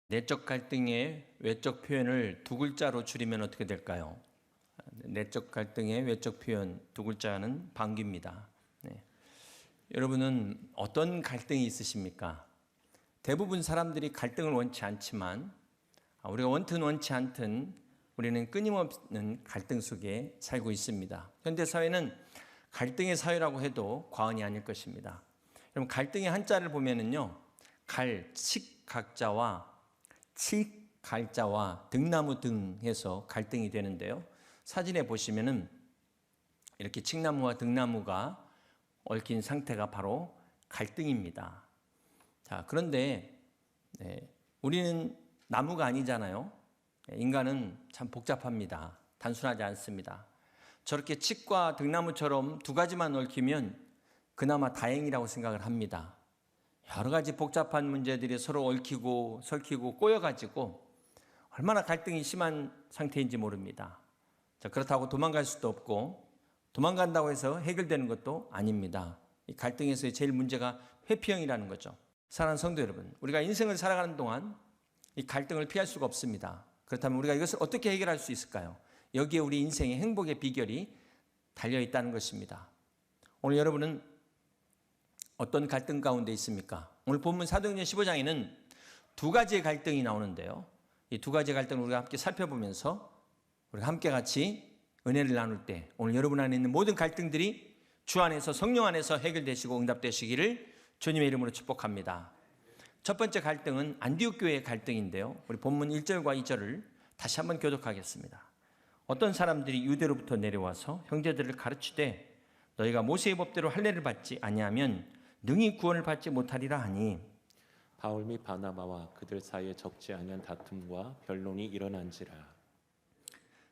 내적 갈등의 외적 표현을 두 글자로 줄이면 어떻게 될까요? 내적 갈등의 외적 표현 두 글자는 방귀입니다. 네. 여러분은 어떤 갈등이 있으십니까? 대부분 사람들이 갈등을 원치 않지만 우리가 원튼 원치 않든 우리는 끊임없는 갈등 속에 살고 있습니다. 현대사회는 갈등의 사회라고 해도 과언이 아닐 것입니다. 여러분, 갈등의 한자를 보면은요, 칙각자와 칙갈자와 등나무 등 해서 갈등이 되는데요. 사진에 보시면은 이렇게 칡나무와 등나무가 얽힌 상태가 바로 갈등입니다. 자, 그런데 우리는 나무가 아니잖아요. 인간은 참 복잡합니다. 단순하지 않습니다. 저렇게 칡과 등나무처럼 두 가지만 얽히면 그나마 다행이라고 생각을 합니다. 여러 가지 복잡한 문제들이 서로 얽히고 설키고 꼬여가지고 얼마나 갈등이 심한 상태인지 모릅니다. 자, 그렇다고 도망갈 수도 없고 도망간다고 해서 해결되는 것도 아닙니다. 이 갈등에서의 제일 문제가 회피형이라는 거죠. 사랑하는 성도 여러분, 우리가 인생을 살아가는 동안 이 갈등을 피할 수가 없습니다. 그렇다면 우리가 이것을 어떻게 해결할 수 있을까요? 여기에 우리 인생의 행복의 비결이 달려있다는 것입니다. 오늘 여러분은 어떤 갈등 가운데 있습니까? 오늘 본문 사도행전 15장에는 두 가지의 갈등이 나오는데요. 이 두 가지의 갈등을 우리가 함께 살펴보면서 우리가 함께 같이 은혜를 나눌 때 오늘 여러분 안에 있는 모든 갈등들이 주 안에서 성령 안에서 해결되시고 응답되시기를 주님의 이름으로 축복합니다. 첫 번째 갈등은 안디옥 교회의 갈등인데요. 우리 본문 1절과 2절을 다시 한번 교독하겠습니다. 어떤 사람들이 유대로부터 내려와서 형제들을 가르치되 너희가 모세의 법대로 할례를 받지 아니하면 능히 구원을 받지 못하리라 하니 바울 및 바나바와 그들 사이에 적지 않은 다툼과 변론이 일어난지라.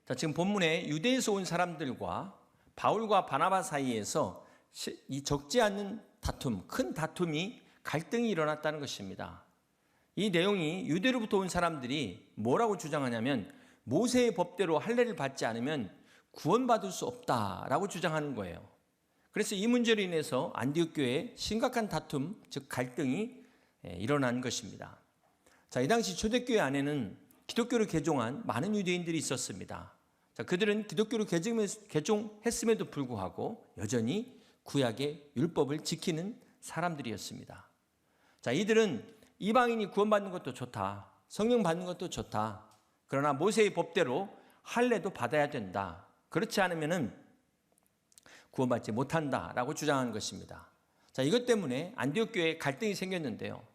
자, 지금 본문에 유대에서 온 사람들과 바울과 바나바 사이에서 이 적지 않은 다툼, 큰 다툼이 갈등이 일어났다는 것입니다. 이 내용이 유대로부터 온 사람들이 뭐라고 주장하냐면 모세의 법대로 할례를 받지 않으면 구원받을 수 없다라고 주장하는 거예요. 그래서 이 문제로 인해서 안디옥 교회에 심각한 다툼, 즉 갈등이 일어난 것입니다. 자, 이 당시 초대교회 안에는 기독교를 개종한 많은 유대인들이 있었습니다. 자, 그들은 기독교를 개종했음에도 불구하고 여전히 구약의 율법을 지키는 사람들이었습니다. 자, 이들은 이방인이 구원받는 것도 좋다, 성령 받는 것도 좋다. 그러나 모세의 법대로 할례도 받아야 된다. 그렇지 않으면은 구원받지 못한다라고 주장한 것입니다. 자, 이것 때문에 안디옥 교회에 갈등이 생겼는데요.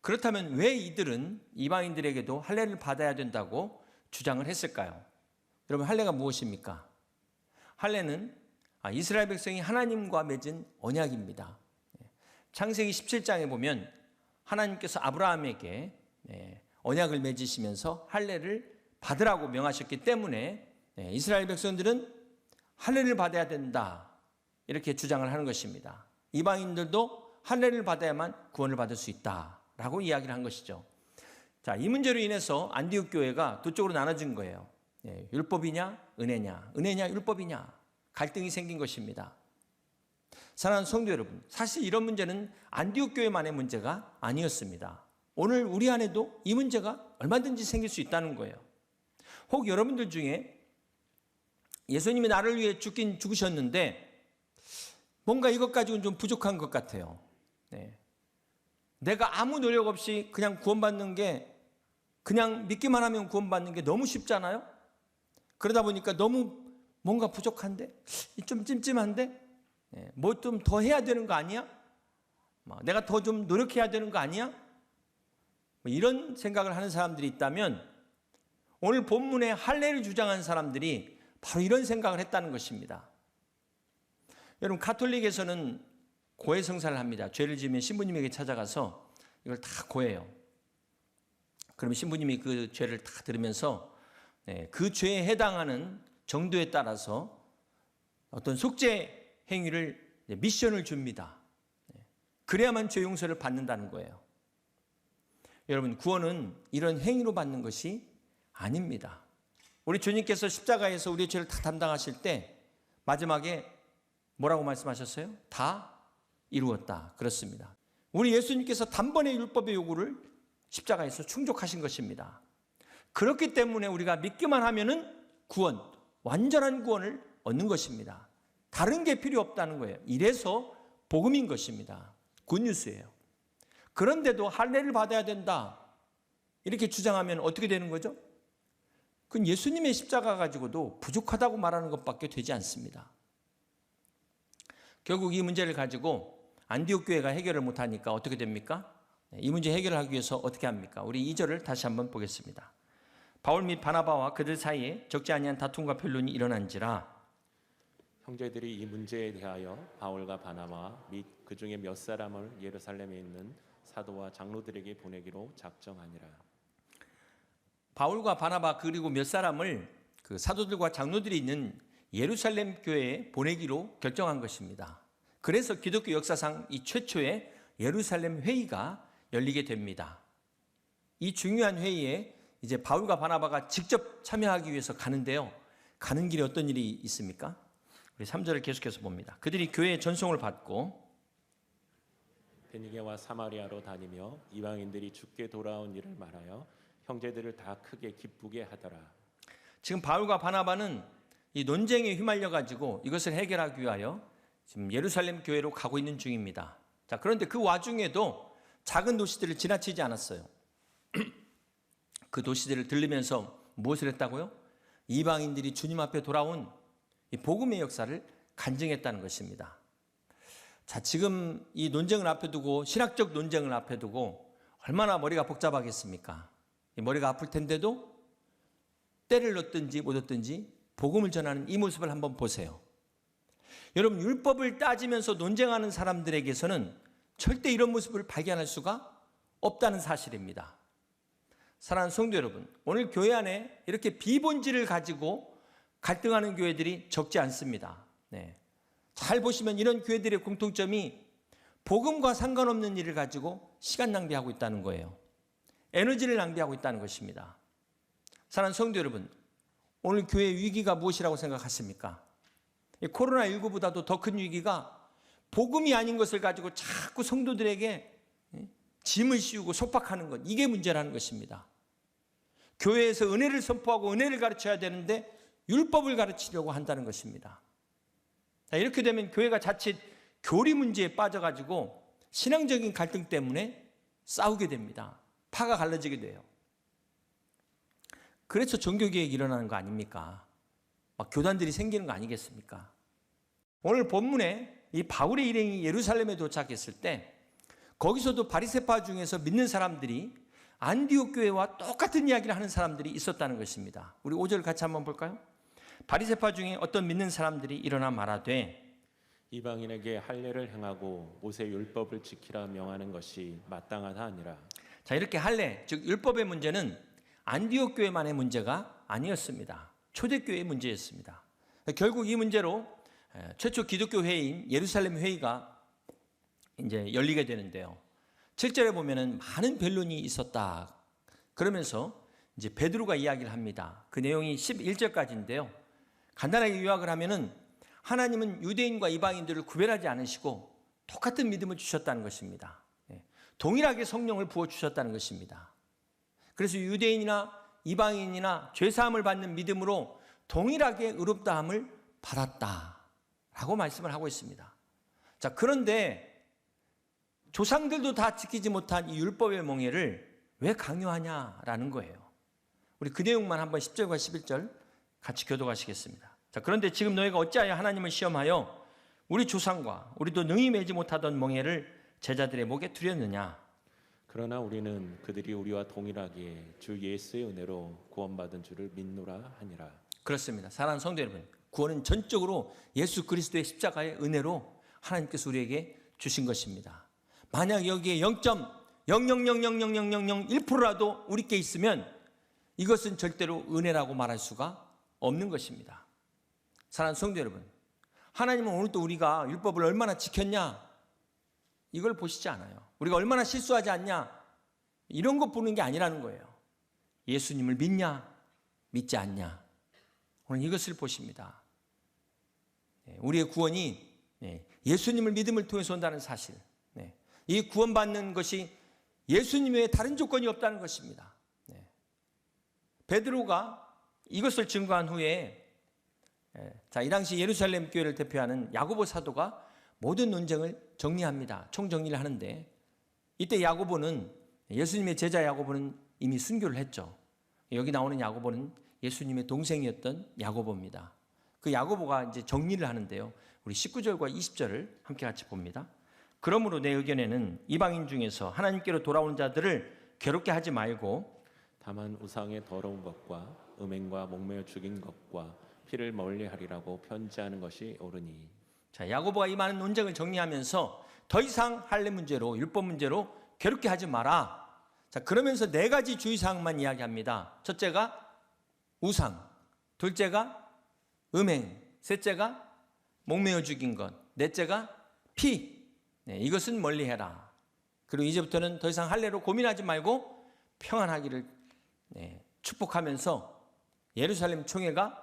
그렇다면 왜 이들은 이방인들에게도 할례를 받아야 된다고 주장을 했을까요? 여러분, 할례가 무엇입니까? 할례는 이스라엘 백성이 하나님과 맺은 언약입니다. 창세기 17장에 보면 하나님께서 아브라함에게 언약을 맺으시면서 할례를 받으라고 명하셨기 때문에 이스라엘 백성들은 할례를 받아야 된다, 이렇게 주장을 하는 것입니다. 이방인들도 할례를 받아야만 구원을 받을 수 있다라고 이야기를 한 것이죠. 자, 이 문제로 인해서 안디옥 교회가 두 쪽으로 나눠진 거예요. 율법이냐 은혜냐, 은혜냐 율법이냐, 갈등이 생긴 것입니다. 사랑하는 성도 여러분, 사실 이런 문제는 안디옥 교회만의 문제가 아니었습니다. 오늘 우리 안에도 이 문제가 얼마든지 생길 수 있다는 거예요. 혹 여러분들 중에 예수님이 나를 위해 죽긴 죽으셨는데 뭔가 이것 가지고는 좀 부족한 것 같아요. 내가 아무 노력 없이 그냥 구원받는 게, 그냥 믿기만 하면 구원받는 게 너무 쉽잖아요. 그러다 보니까 너무 뭔가 부족한데, 좀 찜찜한데, 뭐 좀 더 해야 되는 거 아니야? 내가 더 좀 노력해야 되는 거 아니야? 이런 생각을 하는 사람들이 있다면 오늘 본문에 할례를 주장한 사람들이 바로 이런 생각을 했다는 것입니다. 여러분, 가톨릭에서는 고해 성사를 합니다. 죄를 지으면 신부님에게 찾아가서 이걸 다 고해요. 그러면 신부님이 그 죄를 다 들으면서 그 죄에 해당하는 정도에 따라서 어떤 속죄 행위를, 미션을 줍니다. 그래야만 죄 용서를 받는다는 거예요. 여러분, 구원은 이런 행위로 받는 것이 아닙니다. 우리 주님께서 십자가에서 우리의 죄를 다 담당하실 때 마지막에 뭐라고 말씀하셨어요? 다 이루었다. 그렇습니다. 우리 예수님께서 단번에 율법의 요구를 십자가에서 충족하신 것입니다. 그렇기 때문에 우리가 믿기만 하면은 구원, 완전한 구원을 얻는 것입니다. 다른 게 필요 없다는 거예요. 이래서 복음인 것입니다. 굿뉴스예요. 그런데도 할례를 받아야 된다, 이렇게 주장하면 어떻게 되는 거죠? 그건 예수님의 십자가 가지고도 부족하다고 말하는 것밖에 되지 않습니다. 결국 이 문제를 가지고 안디옥 교회가 해결을 못하니까 어떻게 됩니까? 이 문제 해결하기 위해서 어떻게 합니까? 우리 2절을 다시 한번 보겠습니다. 바울 및 바나바와 그들 사이에 적지 아니한 다툼과 변론이 일어난지라. 형제들이 이 문제에 대하여 바울과 바나바 및 그 중에 몇 사람을 예루살렘에 있는 사도와 장로들에게 보내기로 작정하니라. 바울과 바나바 그리고 몇 사람을 그 사도들과 장로들이 있는 예루살렘 교회에 보내기로 결정한 것입니다. 그래서 기독교 역사상 이 최초의 예루살렘 회의가 열리게 됩니다. 이 중요한 회의에 이제 바울과 바나바가 직접 참여하기 위해서 가는데요. 가는 길에 어떤 일이 있습니까? 우리 3절을 계속해서 봅니다. 그들이 교회의 전송을 받고 베니게와 사마리아로 다니며 이방인들이 주께 돌아온 일을 말하여 형제들을 다 크게 기쁘게 하더라. 지금 바울과 바나바는 이 논쟁에 휘말려 가지고 이것을 해결하기 위하여 지금 예루살렘 교회로 가고 있는 중입니다. 자, 그런데 그 와중에도 작은 도시들을 지나치지 않았어요. 그 도시들을 들르면서 무엇을 했다고요? 이방인들이 주님 앞에 돌아온 이 복음의 역사를 간증했다는 것입니다. 자, 지금 이 논쟁을 앞에 두고, 신학적 논쟁을 앞에 두고 얼마나 머리가 복잡하겠습니까? 이 머리가 아플 텐데도 때를 얻든지 못 얻든지 복음을 전하는 이 모습을 한번 보세요. 여러분, 율법을 따지면서 논쟁하는 사람들에게서는 절대 이런 모습을 발견할 수가 없다는 사실입니다. 사랑하는 성도 여러분, 오늘 교회 안에 이렇게 비본질을 가지고 갈등하는 교회들이 적지 않습니다. 네. 잘 보시면 이런 교회들의 공통점이 복음과 상관없는 일을 가지고 시간 낭비하고 있다는 거예요. 에너지를 낭비하고 있다는 것입니다. 사랑하는 성도 여러분, 오늘 교회 위기가 무엇이라고 생각하십니까? 코로나19보다도 더 큰 위기가 복음이 아닌 것을 가지고 자꾸 성도들에게 짐을 씌우고 속박하는 것, 이게 문제라는 것입니다. 교회에서 은혜를 선포하고 은혜를 가르쳐야 되는데 율법을 가르치려고 한다는 것입니다. 이렇게 되면 교회가 자칫 교리 문제에 빠져가지고 신앙적인 갈등 때문에 싸우게 됩니다. 파가 갈라지게 돼요. 그래서 종교개혁이 일어나는 거 아닙니까? 막 교단들이 생기는 거 아니겠습니까? 오늘 본문에 이 바울의 일행이 예루살렘에 도착했을 때 거기서도 바리새파 중에서 믿는 사람들이 안디옥 교회와 똑같은 이야기를 하는 사람들이 있었다는 것입니다. 우리 5절 같이 한번 볼까요? 바리새파 중에 어떤 믿는 사람들이 일어나 말하되 이방인에게 할례를 행하고 모세 율법을 지키라 명하는 것이 마땅하다 아니라. 자, 이렇게 할례, 즉 율법의 문제는 안디옥 교회만의 문제가 아니었습니다. 초대교회의 문제였습니다. 결국 이 문제로 최초 기독교 회의인 예루살렘 회의가 이제 열리게 되는데요. 7절에 보면은 많은 변론이 있었다. 그러면서 이제 베드로가 이야기를 합니다. 그 내용이 11절까지인데요. 간단하게 요약을 하면은 하나님은 유대인과 이방인들을 구별하지 않으시고 똑같은 믿음을 주셨다는 것입니다. 동일하게 성령을 부어 주셨다는 것입니다. 그래서 유대인이나 이방인이나 죄사함을 받는 믿음으로 동일하게 의롭다함을 받았다라고 말씀을 하고 있습니다. 자, 그런데 조상들도 다 지키지 못한 이 율법의 몽예를 왜 강요하냐라는 거예요. 우리 그 내용만 한번 10절과 11절 같이 교독하시겠습니다. 자, 그런데 지금 너희가 어찌하여 하나님을 시험하여 우리 조상과 우리도 능히 매지 못하던 몽예를 제자들의 목에 두렸느냐. 그러나 우리는 그들이 우리와 동일하게 주 예수의 은혜로 구원받은 줄을 믿노라 하니라. 그렇습니다. 사랑하는 성도 여러분, 구원은 전적으로 예수 그리스도의 십자가의 은혜로 하나님께서 우리에게 주신 것입니다. 만약 여기에 0.000000001%라도 우리께 있으면 이것은 절대로 은혜라고 말할 수가 없는 것입니다. 사랑하는 성도 여러분, 하나님은 오늘도 우리가 율법을 얼마나 지켰냐 이걸 보시지 않아요. 우리가 얼마나 실수하지 않냐 이런 거 보는 게 아니라는 거예요. 예수님을 믿냐 믿지 않냐, 오늘 이것을 보십니다. 우리의 구원이 예수님을 믿음을 통해서 온다는 사실, 이 구원받는 것이 예수님 외에 다른 조건이 없다는 것입니다. 네. 베드로가 이것을 증거한 후에 이 당시 예루살렘 교회를 대표하는 야고보 사도가 모든 논쟁을 정리합니다. 총정리를 하는데 이때 야고보는 예수님의 제자 야고보는 이미 순교를 했죠. 여기 나오는 야고보는 예수님의 동생이었던 야고보입니다. 그 야고보가 이제 정리를 하는데요. 우리 19절과 20절을 함께 같이 봅니다. 그러므로 내 의견에는 이방인 중에서 하나님께로 돌아오는 자들을 괴롭게 하지 말고 다만 우상의 더러운 것과 음행과 목매어 죽인 것과 피를 멀리하리라고 편지하는 것이 옳으니. 자, 야고보가 이 많은 논쟁을 정리하면서 더 이상 할례 문제로 율법 문제로 괴롭게 하지 마라. 자, 그러면서 네 가지 주의사항만 이야기합니다. 첫째가 우상, 둘째가 음행, 셋째가 목매어 죽인 것, 넷째가 피. 네, 이것은 멀리해라. 그리고 이제부터는 더 이상 할례로 고민하지 말고 평안하기를 축복하면서 예루살렘 총회가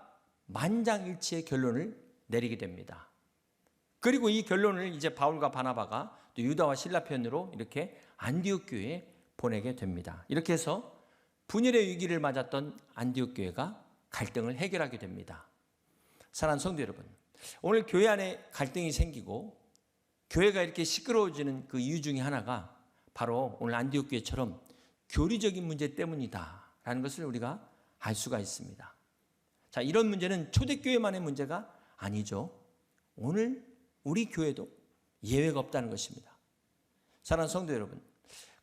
만장일치의 결론을 내리게 됩니다. 그리고 이 결론을 이제 바울과 바나바가 또 유다와 실라 편으로 이렇게 안디옥 교회에 보내게 됩니다. 이렇게 해서 분열의 위기를 맞았던 안디옥 교회가 갈등을 해결하게 됩니다. 사랑하는 성도 여러분, 오늘 교회 안에 갈등이 생기고 교회가 이렇게 시끄러워지는 그 이유 중에 하나가 바로 오늘 안디옥 교회처럼 교리적인 문제 때문이다라는 것을 우리가 알 수가 있습니다. 자, 이런 문제는 초대교회만의 문제가 아니죠. 오늘 우리 교회도 예외가 없다는 것입니다. 사랑하는 성도 여러분,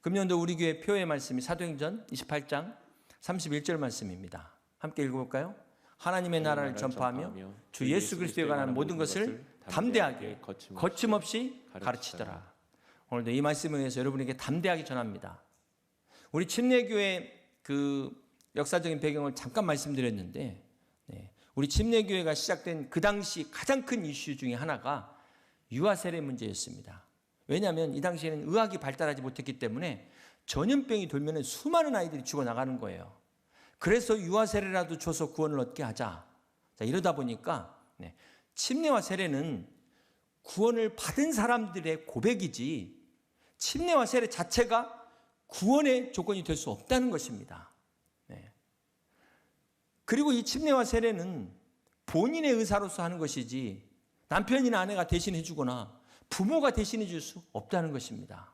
금년도 우리 교회 표의 말씀이 사도행전 28장 31절 말씀입니다. 함께 읽어볼까요? 하나님의 나라를 전파하며 주 예수 그리스도에 관한 모든 것을 담대하게 거침없이 가르치더라. 오늘도 이 말씀에 의해서 여러분에게 담대하게 전합니다. 우리 침례교회 그 역사적인 배경을 잠깐 말씀드렸는데 우리 침례교회가 시작된 그 당시 가장 큰 이슈 중에 하나가 유아세례 문제였습니다. 왜냐하면 이 당시에는 의학이 발달하지 못했기 때문에 전염병이 돌면 수많은 아이들이 죽어나가는 거예요. 그래서 유아세례라도 줘서 구원을 얻게 하자. 자, 이러다 보니까 침례와 세례는 구원을 받은 사람들의 고백이지 침례와 세례 자체가 구원의 조건이 될 수 없다는 것입니다. 그리고 이 침례와 세례는 본인의 의사로서 하는 것이지 남편이나 아내가 대신해 주거나 부모가 대신해 줄 수 없다는 것입니다.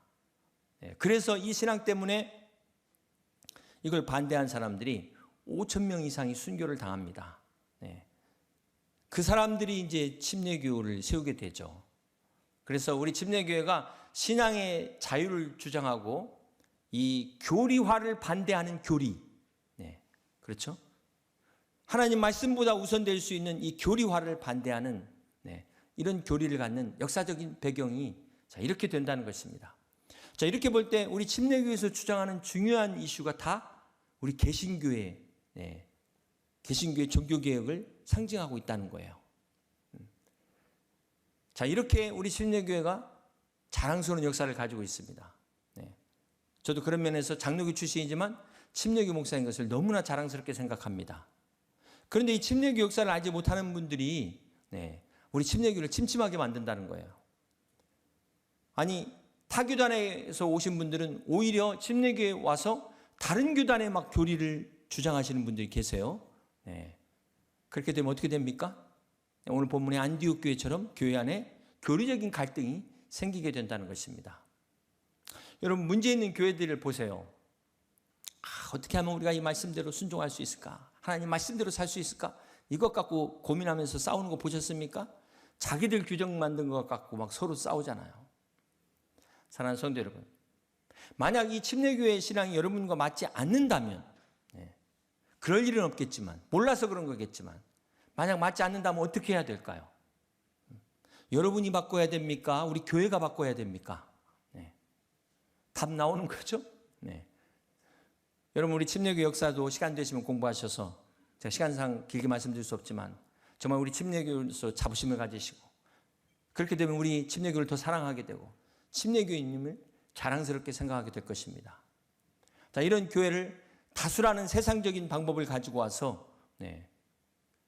그래서 이 신앙 때문에 이걸 반대한 사람들이 5,000명 이상이 순교를 당합니다. 그 사람들이 이제 침례교를 세우게 되죠. 그래서 우리 침례교회가 신앙의 자유를 주장하고 이 교리화를 반대하는 교리, 그렇죠? 하나님 말씀보다 우선될 수 있는 이 교리화를 반대하는 이런 교리를 갖는 역사적인 배경이 이렇게 된다는 것입니다. 자, 이렇게 볼 때 우리 침례교에서 주장하는 중요한 이슈가 다 우리 개신교의 종교개혁을 상징하고 있다는 거예요. 자, 이렇게 우리 침례교회가 자랑스러운 역사를 가지고 있습니다. 저도 그런 면에서 장로교 출신이지만 침례교 목사인 것을 너무나 자랑스럽게 생각합니다. 그런데 이 침례교 역사를 알지 못하는 분들이 우리 침례교를 침침하게 만든다는 거예요. 아니, 타 교단에서 오신 분들은 오히려 침례교에 와서 다른 교단의 막 교리를 주장하시는 분들이 계세요. 그렇게 되면 어떻게 됩니까? 오늘 본문의 안디옥 교회처럼 교회 안에 교리적인 갈등이 생기게 된다는 것입니다. 여러분, 문제 있는 교회들을 보세요. 어떻게 하면 우리가 이 말씀대로 순종할 수 있을까? 하나님 말씀대로 살 수 있을까? 이것 갖고 고민하면서 싸우는 거 보셨습니까? 자기들 규정 만든 것 갖고 막 서로 싸우잖아요. 사랑하는 성도 여러분, 만약 이 침례교회의 신앙이 여러분과 맞지 않는다면, 그럴 일은 없겠지만, 몰라서 그런 거겠지만, 만약 맞지 않는다면 어떻게 해야 될까요? 여러분이 바꿔야 됩니까? 우리 교회가 바꿔야 됩니까? 답 나오는 거죠? 여러분, 우리 침례교 역사도 시간 되시면 공부하셔서, 제가 시간상 길게 말씀드릴 수 없지만 정말 우리 침례교에서 자부심을 가지시고 그렇게 되면 우리 침례교를 더 사랑하게 되고 침례교인님을 자랑스럽게 생각하게 될 것입니다. 자, 이런 교회를 다수라는 세상적인 방법을 가지고 와서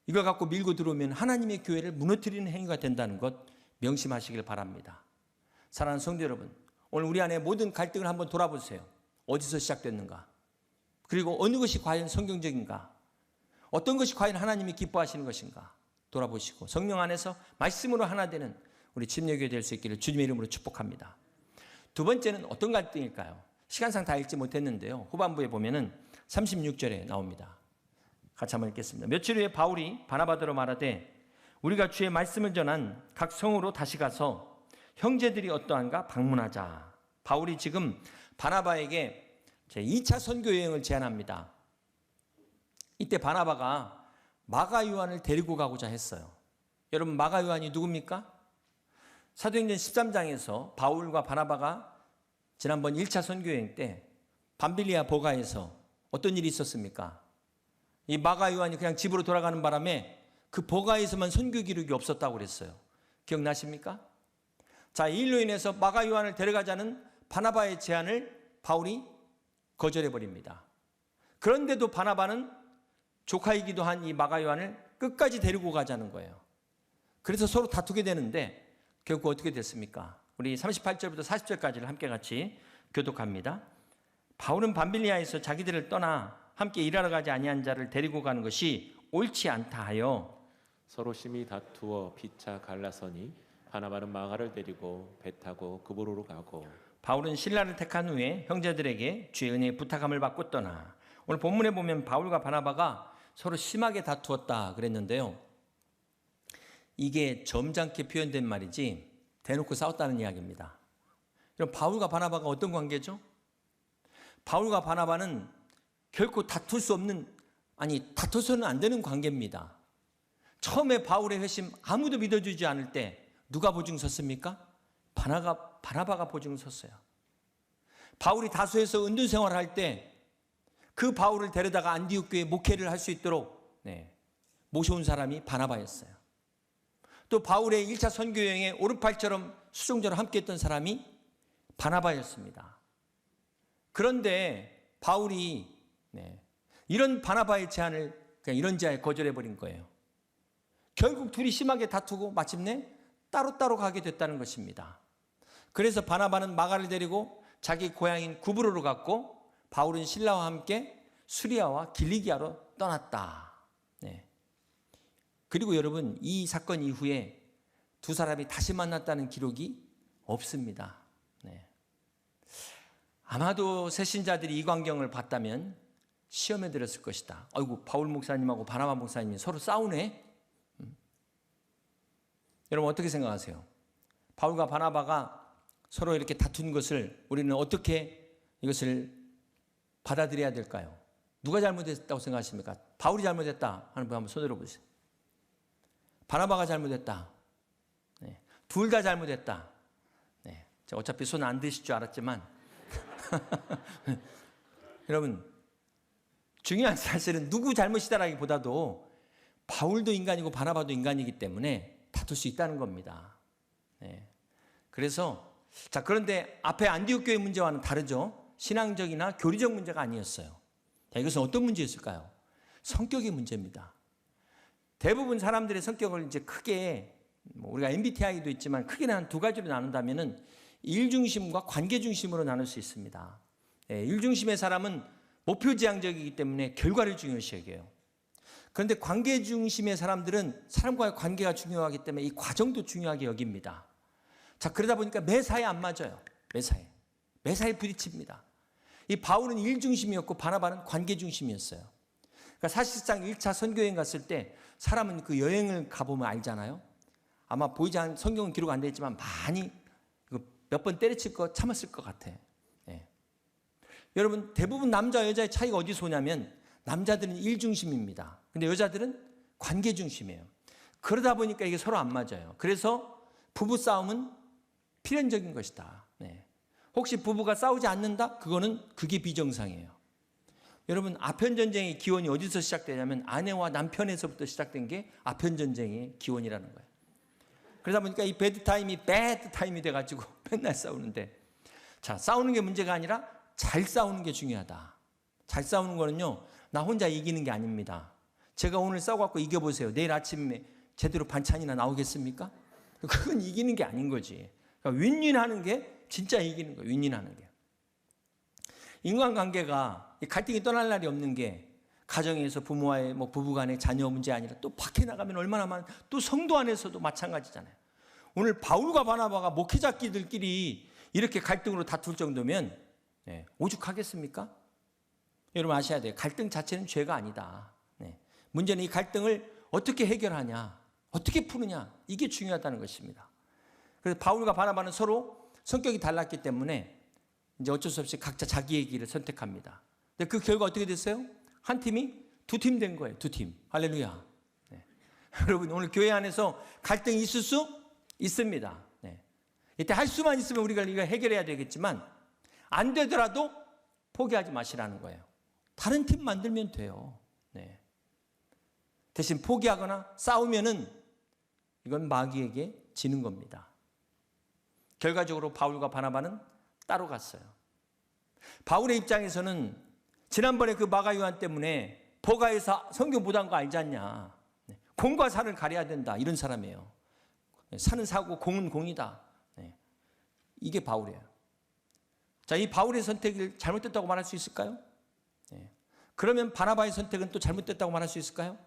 이걸 갖고 밀고 들어오면 하나님의 교회를 무너뜨리는 행위가 된다는 것 명심하시길 바랍니다. 사랑하는 성도 여러분, 오늘 우리 안에 모든 갈등을 한번 돌아보세요. 어디서 시작됐는가? 그리고 어느 것이 과연 성경적인가? 어떤 것이 과연 하나님이 기뻐하시는 것인가? 돌아보시고 성령 안에서 말씀으로 하나 되는 우리 침례교회 될 수 있기를 주님의 이름으로 축복합니다. 두 번째는 어떤 갈등일까요? 시간상 다 읽지 못했는데요. 후반부에 보면은 36절에 나옵니다. 같이 한번 읽겠습니다. 며칠 후에 바울이 바나바더러 말하되 우리가 주의 말씀을 전한 각 성으로 다시 가서 형제들이 어떠한가 방문하자. 바울이 지금 바나바에게 제2차 선교 여행을 제안합니다. 이때 바나바가 마가 요한을 데리고 가고자 했어요. 여러분 마가 요한이 누굽니까? 사도행전 13장에서 바울과 바나바가 지난번 1차 선교 여행 때 밤빌리아 보가에서 어떤 일이 있었습니까? 이 마가 요한이 그냥 집으로 돌아가는 바람에 그 보가에서만 선교 기록이 없었다고 그랬어요. 기억나십니까? 자, 이 일로 인해서 마가 요한을 데려가자는 바나바의 제안을 바울이 거절해 버립니다. 그런데도 바나바는 조카이기도 한 이 마가 요한을 끝까지 데리고 가자는 거예요. 그래서 서로 다투게 되는데 결국 어떻게 됐습니까? 우리 38절부터 40절까지를 함께 같이 교독합니다. 바울은 밤빌리아에서 자기들을 떠나 함께 일하러 가지 아니한 자를 데리고 가는 것이 옳지 않다 하여 서로 심히 다투어 피차 갈라서니 바나바는 마가를 데리고 배 타고 그보로로 가고 바울은 신라를 택한 후에 형제들에게 주의 은혜의 부탁함을 받고 떠나. 오늘 본문에 보면 바울과 바나바가 서로 심하게 다투었다 그랬는데요. 이게 점잖게 표현된 말이지 대놓고 싸웠다는 이야기입니다. 그럼 바울과 바나바가 어떤 관계죠? 바울과 바나바는 결코 다툴 수 없는, 다투서는 안 되는 관계입니다. 처음에 바울의 회심 아무도 믿어주지 않을 때 누가 보증 섰습니까? 바나바가 보증 섰어요. 바울이 다소에서 은둔 생활을 할 때 그 바울을 데려다가 안디옥 교회에 목회를 할 수 있도록 모셔온 사람이 바나바였어요. 또 바울의 1차 선교 여행에 오르팔처럼 수종자로 함께했던 사람이 바나바였습니다. 그런데 바울이 이런 바나바의 제안을 그냥 이런 제안에 거절해버린 거예요. 결국 둘이 심하게 다투고 마침내 따로따로 가게 됐다는 것입니다. 그래서 바나바는 마가를 데리고 자기 고향인 구브로로 갔고 바울은 신라와 함께 수리아와 길리기아로 떠났다. 그리고 여러분 이 사건 이후에 두 사람이 다시 만났다는 기록이 없습니다. 아마도 새신자들이 이 광경을 봤다면 시험에 들었을 것이다. 아이고 바울 목사님하고 바나바 목사님이 서로 싸우네. 여러분 어떻게 생각하세요? 바울과 바나바가 서로 이렇게 다툰 것을 우리는 어떻게 이것을 받아들여야 될까요? 누가 잘못했다고 생각하십니까? 바울이 잘못했다 하는 분 한번 손 들어보세요. 바나바가 잘못했다. 둘 다 잘못했다. 어차피 손 안 드실 줄 알았지만 여러분 중요한 사실은 누구 잘못이다라기보다도 바울도 인간이고 바나바도 인간이기 때문에 다툴 수 있다는 겁니다. 그래서 그런데 앞에 안디옥 교회 문제와는 다르죠. 신앙적이나 교리적 문제가 아니었어요. 이것은 어떤 문제였을까요? 성격의 문제입니다. 대부분 사람들의 성격을 이제 크게 우리가 MBTI도 있지만 크게는 한 두 가지로 나눈다면은 일 중심과 관계 중심으로 나눌 수 있습니다. 일 중심의 사람은 목표 지향적이기 때문에 결과를 중요시 여겨요. 그런데 관계 중심의 사람들은 사람과의 관계가 중요하기 때문에 이 과정도 중요하게 여깁니다. 그러다 보니까 매사에 안 맞아요. 매사에 부딪힙니다. 이 바울은 일 중심이었고 바나바는 관계 중심이었어요. 그러니까 사실상 1차 선교여행 갔을 때 사람은 그 여행을 가보면 알잖아요. 아마 보이지 않는 성경은 기록 안 되어 있지만 많이 몇 번 때려칠 거 참았을 것 같아. 여러분 대부분 남자 여자의 차이가 어디서 오냐면 남자들은 일 중심입니다. 근데 여자들은 관계 중심이에요. 그러다 보니까 이게 서로 안 맞아요. 그래서 부부 싸움은 필연적인 것이다. 혹시 부부가 싸우지 않는다? 그게 비정상이에요. 여러분 아편전쟁의 기원이 어디서 시작되냐면 아내와 남편에서부터 시작된 게 아편전쟁의 기원이라는 거예요. 그러다 보니까 이 배드 타임이 돼가지고 맨날 싸우는데 싸우는 게 문제가 아니라 잘 싸우는 게 중요하다. 잘 싸우는 거는요 나 혼자 이기는 게 아닙니다. 제가 오늘 싸워갖고 이겨보세요. 내일 아침에 제대로 반찬이나 나오겠습니까? 그건 이기는 게 아닌 거지. 그러니까 윈윈하는 게 진짜 이기는 거예요. 윈윈하는 게. 인간관계가 이 갈등이 떠날 날이 없는 게 가정에서 부모와의 부부간의 자녀 문제 아니라 또 밖에 나가면 얼마나 많은 또 성도 안에서도 마찬가지잖아요. 오늘 바울과 바나바가 목회자끼리들끼리 이렇게 갈등으로 다툴 정도면 오죽하겠습니까? 여러분 아셔야 돼요. 갈등 자체는 죄가 아니다. 문제는 이 갈등을 어떻게 해결하냐, 어떻게 푸느냐, 이게 중요하다는 것입니다. 그래서 바울과 바나바는 서로 성격이 달랐기 때문에 이제 어쩔 수 없이 각자 자기의 길을 선택합니다. 근데 그 결과 어떻게 됐어요? 한 팀이 두 팀 된 거예요. 두 팀. 할렐루야. 여러분 오늘 교회 안에서 갈등이 있을 수 있습니다. 이때 할 수만 있으면 우리가 이거 해결해야 되겠지만 안 되더라도 포기하지 마시라는 거예요. 다른 팀 만들면 돼요. 대신 포기하거나 싸우면은 이건 마귀에게 지는 겁니다. 결과적으로 바울과 바나바는 따로 갔어요. 바울의 입장에서는 지난번에 그 마가 요한 때문에 버가에서 성경 못한 거 알지 않냐. 공과 사를 가려야 된다. 이런 사람이에요. 사는 사고 공은 공이다. 이게 바울이에요. 자, 이 바울의 선택이 잘못됐다고 말할 수 있을까요? 그러면 바나바의 선택은 또 잘못됐다고 말할 수 있을까요?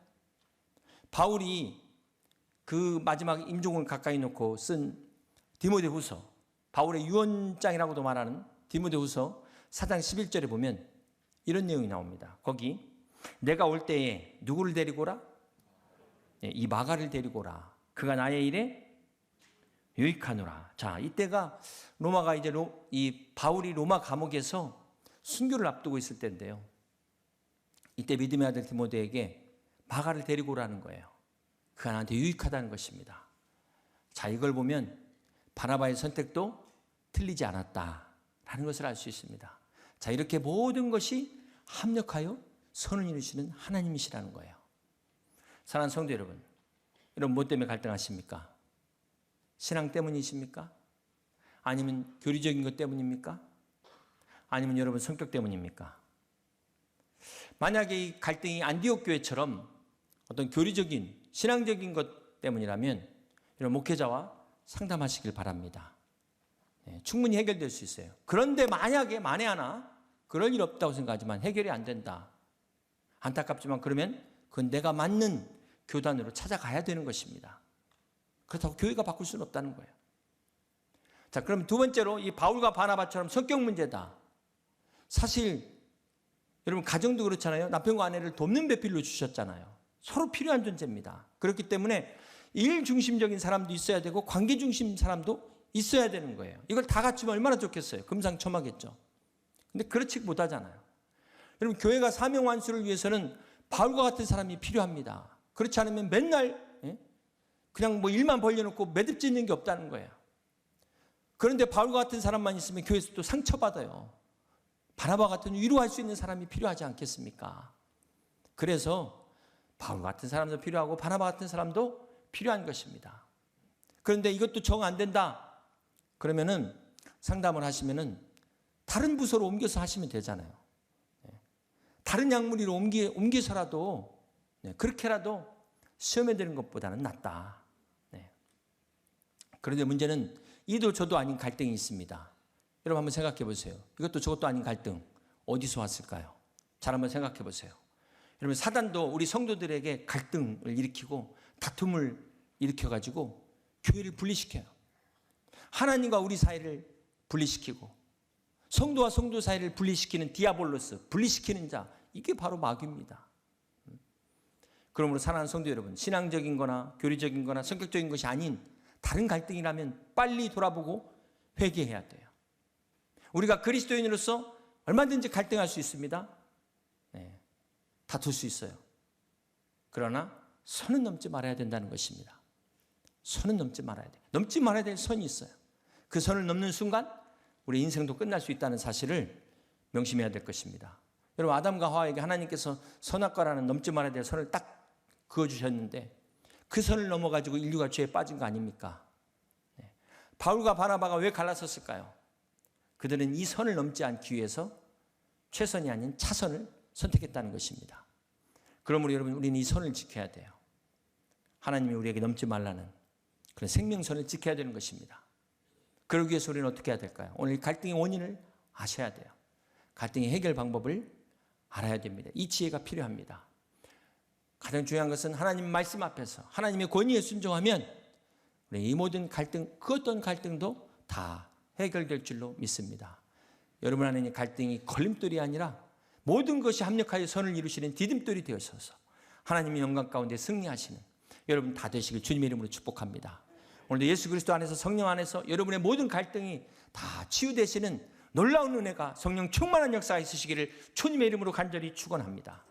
바울이 그 마지막 임종을 가까이 놓고 쓴 디모데후서, 바울의 유언장이라고도 말하는 디모데후서 4장 11절에 보면 이런 내용이 나옵니다. 거기 내가 올 때에 누구를 데리고 오라? 이 마가를 데리고 오라. 그가 나의 일에 유익하노라. 자, 이때가 로마가 이제 이 바울이 로마 감옥에서 순교를 앞두고 있을 때인데요. 이때 믿음의 아들 디모데에게 마가를 데리고 오라는 거예요. 그가 나한테 유익하다는 것입니다. 자, 이걸 보면 바나바의 선택도 틀리지 않았다라는 것을 알 수 있습니다. 자, 이렇게 모든 것이 합력하여 선을 이루시는 하나님이시라는 거예요. 사랑하는 성도 여러분, 여러분 뭐 때문에 갈등하십니까? 신앙 때문이십니까? 아니면 교리적인 것 때문입니까? 아니면 여러분 성격 때문입니까? 만약에 이 갈등이 안디옥 교회처럼 어떤 교리적인 신앙적인 것 때문이라면 여러분 목회자와 상담하시길 바랍니다. 충분히 해결될 수 있어요. 그런데 만약에 만에 하나 그럴 일 없다고 생각하지만 해결이 안 된다. 안타깝지만 그러면 그건 내가 맞는 교단으로 찾아가야 되는 것입니다. 그렇다고 교회가 바꿀 수는 없다는 거예요. 자, 그럼 두 번째로 이 바울과 바나바처럼 성격 문제다. 사실 여러분 가정도 그렇잖아요. 남편과 아내를 돕는 배필로 주셨잖아요. 서로 필요한 존재입니다. 그렇기 때문에 일 중심적인 사람도 있어야 되고 관계 중심 사람도 있어야 되는 거예요. 이걸 다 갖추면 얼마나 좋겠어요. 금상첨화겠죠. 근데 그렇지 못하잖아요. 여러분 교회가 사명 완수를 위해서는 바울과 같은 사람이 필요합니다. 그렇지 않으면 맨날 그냥 일만 벌려놓고 매듭짓는 게 없다는 거예요. 그런데 바울과 같은 사람만 있으면 교회에서 또 상처받아요. 바나바 같은 위로할 수 있는 사람이 필요하지 않겠습니까? 그래서 바울 같은 사람도 필요하고 바나바 같은 사람도 필요한 것입니다. 그런데 이것도 정 안 된다. 그러면은 상담을 하시면은 다른 부서로 옮겨서 하시면 되잖아요. 다른 약물이로 옮겨서라도 그렇게라도 시험에 드는 것보다는 낫다. 그런데 문제는 이도 저도 아닌 갈등이 있습니다. 여러분 한번 생각해 보세요. 이것도 저것도 아닌 갈등 어디서 왔을까요? 잘 한번 생각해 보세요. 여러분 사단도 우리 성도들에게 갈등을 일으키고 다툼을 일으켜가지고 교회를 분리시켜요. 하나님과 우리 사이를 분리시키고 성도와 성도 사이를 분리시키는 디아볼로스, 분리시키는 자, 이게 바로 마귀입니다. 그러므로 사랑하는 성도 여러분, 신앙적인 거나 교리적인 거나 성격적인 것이 아닌 다른 갈등이라면 빨리 돌아보고 회개해야 돼요. 우리가 그리스도인으로서 얼마든지 갈등할 수 있습니다. 다툴 수 있어요. 그러나 선은 넘지 말아야 된다는 것입니다. 선은 넘지 말아야 돼요. 넘지 말아야 될 선이 있어요. 그 선을 넘는 순간 우리 인생도 끝날 수 있다는 사실을 명심해야 될 것입니다. 여러분 아담과 하와에게 하나님께서 선악과라는 넘지 말아야 될 선을 딱 그어주셨는데 그 선을 넘어가지고 인류가 죄에 빠진 거 아닙니까? 바울과 바나바가 왜 갈라섰을까요? 그들은 이 선을 넘지 않기 위해서 최선이 아닌 차선을 선택했다는 것입니다. 그러므로 여러분 우리는 이 선을 지켜야 돼요. 하나님이 우리에게 넘지 말라는 그런 생명선을 지켜야 되는 것입니다. 그러기 위해서 우리는 어떻게 해야 될까요? 오늘 갈등의 원인을 아셔야 돼요. 갈등의 해결 방법을 알아야 됩니다. 이 지혜가 필요합니다. 가장 중요한 것은 하나님 말씀 앞에서 하나님의 권위에 순종하면 우리 이 모든 갈등, 그 어떤 갈등도 다 해결될 줄로 믿습니다. 여러분 안에 갈등이 걸림돌이 아니라 모든 것이 합력하여 선을 이루시는 디딤돌이 되어서서 하나님의 영광 가운데 승리하시는 여러분 다 되시길 주님의 이름으로 축복합니다. 오늘도 예수 그리스도 안에서 성령 안에서 여러분의 모든 갈등이 다 치유되시는 놀라운 은혜가 성령 충만한 역사가 있으시기를 주님의 이름으로 간절히 축원합니다.